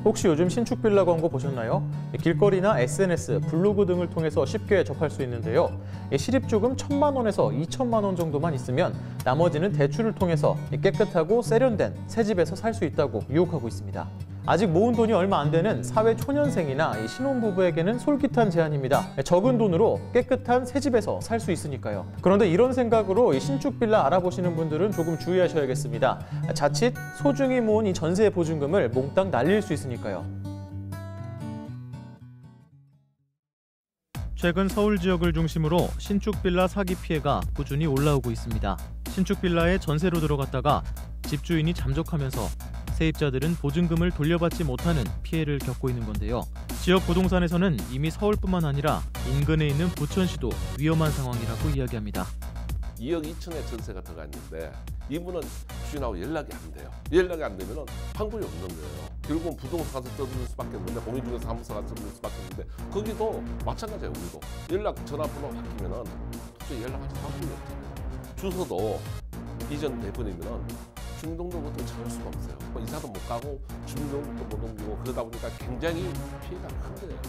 혹시 요즘 신축 빌라 광고 보셨나요? 길거리나 SNS, 블로그 등을 통해서 쉽게 접할 수 있는데요. 실입조금 1,000만 원에서 2,000만 원 정도만 있으면 나머지는 대출을 통해서 깨끗하고 세련된 새 집에서 살 수 있다고 유혹하고 있습니다. 아직 모은 돈이 얼마 안 되는 사회 초년생이나 신혼부부에게는 솔깃한 제안입니다. 적은 돈으로 깨끗한 새 집에서 살 수 있으니까요. 그런데 이런 생각으로 신축 빌라 알아보시는 분들은 조금 주의하셔야겠습니다. 자칫 소중히 모은 이 전세 보증금을 몽땅 날릴 수 있으니까요. 최근 서울 지역을 중심으로 신축 빌라 사기 피해가 꾸준히 올라오고 있습니다. 신축 빌라에 전세로 들어갔다가 집주인이 잠적하면서 세입자들은 보증금을 돌려받지 못하는 피해를 겪고 있는 건데요. 지역 부동산에서는 이미 서울뿐만 아니라 인근에 있는 부천시도 위험한 상황이라고 이야기합니다. 2억 2천에 전세가 들어가 있는데 이분은 주인하고 연락이 안 돼요. 연락이 안 되면 방법이 없는 거예요. 결국은 부동산 가서 떠들 수밖에 없는데 공인중개사 사무소 가서 떠들 수밖에 없는데 거기도 마찬가지예요. 우리도 연락 전화번호 바뀌면 도저히 연락하지 방법이 없잖아요. 주소도 이전 내보내면 주민등록부터 찾을 수가 없어요. 이사도 못 가고 주민등록도 못 옮기고 그러다 보니까 굉장히 피해가 큰 거예요.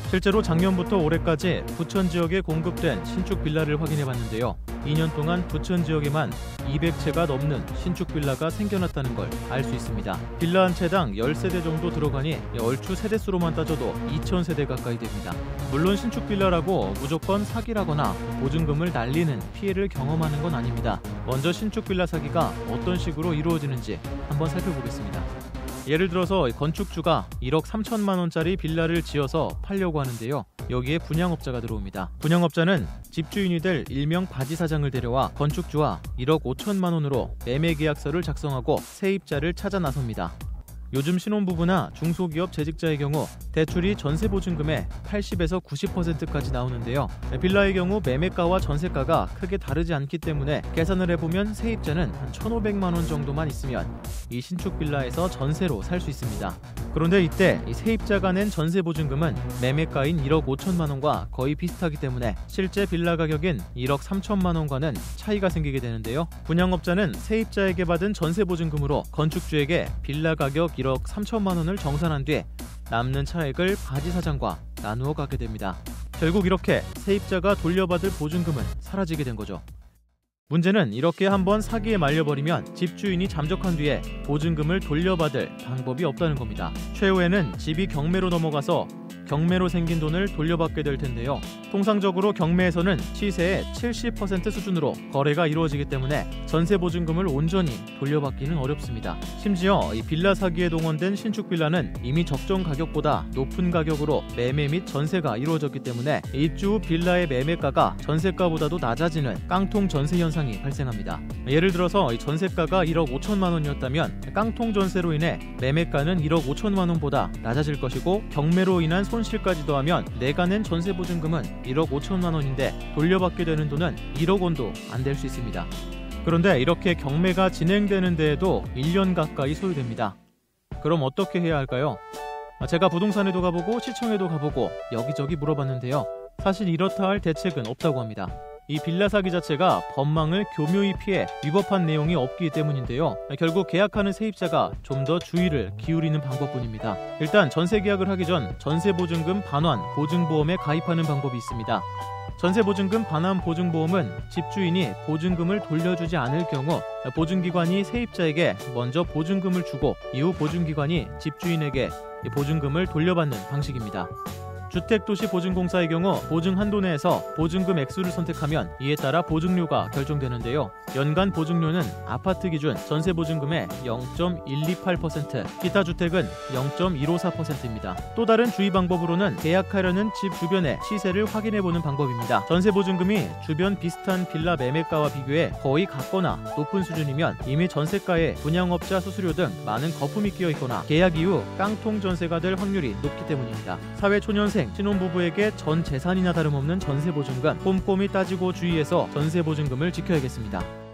실제로 작년부터 올해까지 부천 지역에 공급된 신축 빌라를 확인해봤는데요. 2년 동안 부천 지역에만 200채가 넘는 신축 빌라가 생겨났다는 걸 알 수 있습니다. 빌라 한 채당 10세대 정도 들어가니 얼추 세대수로만 따져도 2,000세대 가까이 됩니다. 물론 신축 빌라라고 무조건 사기라거나 보증금을 날리는 피해를 경험하는 건 아닙니다. 먼저 신축 빌라 사기가 어떤 식으로 이루어지는지 한번 살펴보겠습니다. 예를 들어서 건축주가 1억 3천만 원짜리 빌라를 지어서 팔려고 하는데요. 여기에 분양업자가 들어옵니다. 분양업자는 집주인이 될 일명 바지사장을 데려와 건축주와 1억 5천만 원으로 매매계약서를 작성하고 세입자를 찾아 나섭니다. 요즘 신혼부부나 중소기업 재직자의 경우 대출이 전세보증금의 80에서 90%까지 나오는데요. 빌라의 경우 매매가와 전세가가 크게 다르지 않기 때문에 계산을 해보면 세입자는 한 1,500만 원 정도만 있으면 이 신축 빌라에서 전세로 살 수 있습니다. 그런데 이때 이 세입자가 낸 전세보증금은 매매가인 1억 5천만 원과 거의 비슷하기 때문에 실제 빌라 가격인 1억 3천만 원과는 차이가 생기게 되는데요. 분양업자는 세입자에게 받은 전세보증금으로 건축주에게 빌라 가격 1억 3천만 원을 정산한 뒤에 남는 차액을 바지사장과 나누어 가게 됩니다. 결국 이렇게 세입자가 돌려받을 보증금은 사라지게 된 거죠. 문제는 이렇게 한번 사기에 말려버리면 집주인이 잠적한 뒤에 보증금을 돌려받을 방법이 없다는 겁니다. 최후에는 집이 경매로 넘어가서 경매로 생긴 돈을 돌려받게 될 텐데요. 통상적으로 경매에서는 시세의 70% 수준으로 거래가 이루어지기 때문에 전세 보증금을 온전히 돌려받기는 어렵습니다. 심지어 이 빌라 사기에 동원된 신축 빌라는 이미 적정 가격보다 높은 가격으로 매매 및 전세가 이루어졌기 때문에 입주 후 빌라의 매매가가 전세가보다도 낮아지는 깡통 전세 현상이 발생합니다. 예를 들어서 이 전세가가 1억 5천만 원이었다면 깡통 전세로 인해 매매가는 1억 5천만 원보다 낮아질 것이고 경매로 인한 손실까지 더하면 내가 낸 전세보증금은 1억 5천만 원인데 돌려받게 되는 돈은 1억 원도 안 될 수 있습니다. 그런데 이렇게 경매가 진행되는 데에도 1년 가까이 소요됩니다. 그럼 어떻게 해야 할까요? 제가 부동산에도 가보고 시청에도 가보고 여기저기 물어봤는데요. 사실 이렇다 할 대책은 없다고 합니다. 이 빌라 사기 자체가 법망을 교묘히 피해 위법한 내용이 없기 때문인데요. 결국 계약하는 세입자가 좀 더 주의를 기울이는 방법뿐입니다. 일단 전세 계약을 하기 전 전세보증금 반환 보증보험에 가입하는 방법이 있습니다. 전세보증금 반환 보증보험은 집주인이 보증금을 돌려주지 않을 경우 보증기관이 세입자에게 먼저 보증금을 주고 이후 보증기관이 집주인에게 보증금을 돌려받는 방식입니다. 주택도시보증공사의 경우 보증 한도 내에서 보증금 액수를 선택하면 이에 따라 보증료가 결정되는데요. 연간 보증료는 아파트 기준 전세보증금의 0.128%, 기타 주택은 0.154%입니다. 또 다른 주의 방법으로는 계약하려는 집 주변의 시세를 확인해보는 방법입니다. 전세보증금이 주변 비슷한 빌라 매매가와 비교해 거의 같거나 높은 수준이면 이미 전세가에 분양업자 수수료 등 많은 거품이 끼어 있거나 계약 이후 깡통 전세가 될 확률이 높기 때문입니다. 사회초년생 신혼부부에게 전 재산이나 다름없는 전세보증금 꼼꼼히 따지고 주의해서 전세보증금을 지켜야겠습니다.